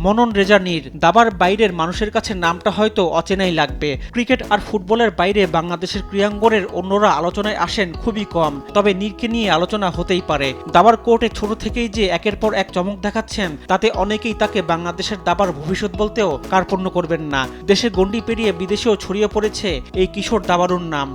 মনন রেজা নীর। দাবার বাইরের মানুষের কাছে নামটা হয়তো অচেনাই লাগবে। ক্রিকেট আর ফুটবলের বাইরে বাংলাদেশের ক্রীড়াঙ্গনের অন্যরা আলোচনায় আসেন খুবই কম, তবে নীরকে নিয়ে আলোচনা হতেই পারে। দাবার কোর্টে ছোট থেকেই যে একের পর এক চমক দেখাচ্ছেন, তাতে অনেকেই তাকে বাংলাদেশের দাবার ভবিষ্যৎ বলতেও কার্পণ্য করবেন না। দেশের গণ্ডি পেরিয়ে বিদেশেও ছড়িয়ে পড়েছে এই কিশোর দাবাড়ুর নাম।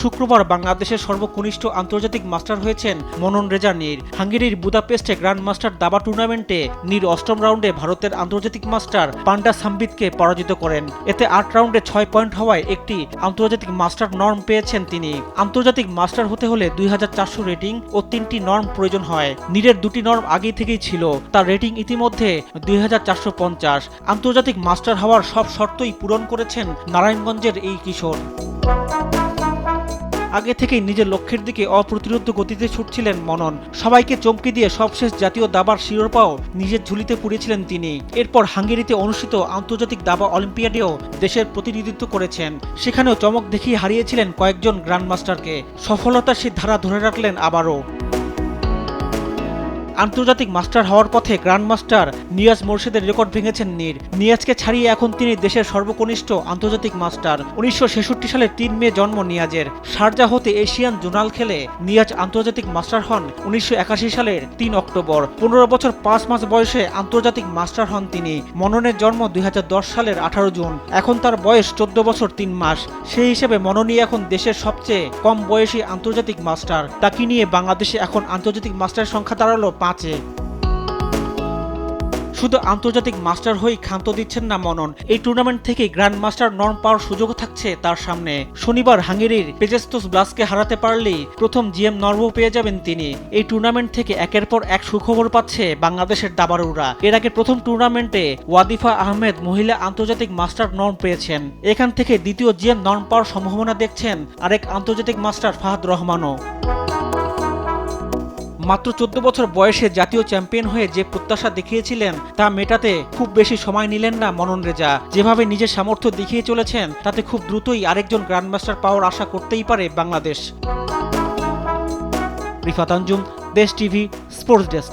শুক্রবার বাংলাদেশের সর্বকনিষ্ঠ আন্তর্জাতিক মাস্টার হয়েছেন মনন রেজা নীর। হাঙ্গেরির বুদাপেস্টে গ্র্যান্ড মাস্টার দাবা টুর্নামেন্টে নীর অষ্টম রাউন্ডে ভারতের আন্তর্জাতিক মাস্টার পান্ডা সাম্বিতকে পরাজিত করেন। এতে ৮ রাউন্ডে ৬ পয়েন্ট হওয়ায় একটি আন্তর্জাতিক মাস্টার নর্ম পেয়েছেন তিনি। আন্তর্জাতিক মাস্টার হতে হলে ২৪০০ রেটিং ও ৩টি নর্ম প্রয়োজন হয়। নীরের দুটি নর্ম আগেই থেকেই ছিল, তার রেটিং ইতিমধ্যে ২৪৫০। আন্তর্জাতিক মাস্টার হওয়ার সব শর্তই পূরণ করেছেন নারায়ণগঞ্জের এই কিশোর। আগে থেকেই নিজের লক্ষ্যের দিকে অপ্রতিরোধ্য গতিতে ছুটছিলেন মনন। সবাইকে চমকে দিয়ে সবশেষ জাতীয় দাবার শিরোপাও নিজের ঝুলিতে পুড়িয়েছিলেন তিনি। এরপর হাঙ্গেরিতে অনুষ্ঠিত আন্তর্জাতিক দাবা অলিম্পিয়াডেও দেশের প্রতিনিধিত্ব করেছেন। সেখানেও চমক দেখিয়ে হারিয়েছিলেন কয়েকজন গ্র্যান্ডমাস্টারকে। সফলতার সেই ধারা ধরে রাখলেন আবারও। আন্তর্জাতিক মাস্টার হওয়ার পথে গ্র্যান্ডমাস্টার নিয়াজ মোরশেদের রেকর্ড ভেঙেছেন নীর। নিয়াজকে ছাড়িয়ে এখন তিনি দেশের সর্বকনিষ্ঠ আন্তর্জাতিক মাস্টার। ১৯৬৬ সালে ৩ মে জন্ম নিয়াজের। শারজা হতে এশিয়ান জোনাল খেলে নিয়াজ আন্তর্জাতিক মাস্টার হন ১৯৮১ সালের ৩ অক্টোবর। ১৫ বছর ৫ মাস বয়সে আন্তর্জাতিক মাস্টার হন তিনি। মননের জন্ম ২০১০ সালের ১৮ জুন। এখন তার বয়স ১৪ বছর ৩ মাস। সেই হিসেবে মননই এখন দেশের সবচেয়ে কম বয়সী আন্তর্জাতিক মাস্টার। তাকে নিয়ে বাংলাদেশে এখন আন্তর্জাতিক মাস্টারের সংখ্যা দাঁড়ালো ৫-এ। শুধু আন্তর্জাতিক মাস্টার হয়েই ক্ষান্ত দিচ্ছেন না মনন, এই টুর্নামেন্ট থেকে গ্র্যান্ড মাস্টার নর্ম পাওয়ার সুযোগও থাকছে তার সামনে। শনিবার হাঙ্গেরির পেজেস্তোস ব্লাসকে হারাতে পারলেই প্রথম জিএম নর্মও পেয়ে যাবেন তিনি। এই টুর্নামেন্ট থেকে একের পর এক সুখবর পাচ্ছে বাংলাদেশের দাবাড়ুরা। এর আগে প্রথম টুর্নামেন্টে ওয়াদিফা আহমেদ মহিলা আন্তর্জাতিক মাস্টার নর্ম পেয়েছেন। এখান থেকে দ্বিতীয় জিএম নর্ম পাওয়ার সম্ভাবনা দেখছেন আরেক আন্তর্জাতিক মাস্টার ফাহাদ রহমানও। মাত্র ১৪ বছর বয়সে জাতীয় চ্যাম্পিয়ন হয়ে যে প্রত্যাশা দেখিয়েছিলেন তা মেটাতে খুব বেশি সময় নিলেন না মনন রেজা। যেভাবে নিজের সামর্থ্য দেখিয়ে চলেছেন তাতে খুব দ্রুতই আরেকজন গ্র্যান্ডমাস্টার পাওয়ার আশা করতেই পারে বাংলাদেশ। রিফাত আঞ্জুম, দেশ টিভি, স্পোর্টস ডেস্ক।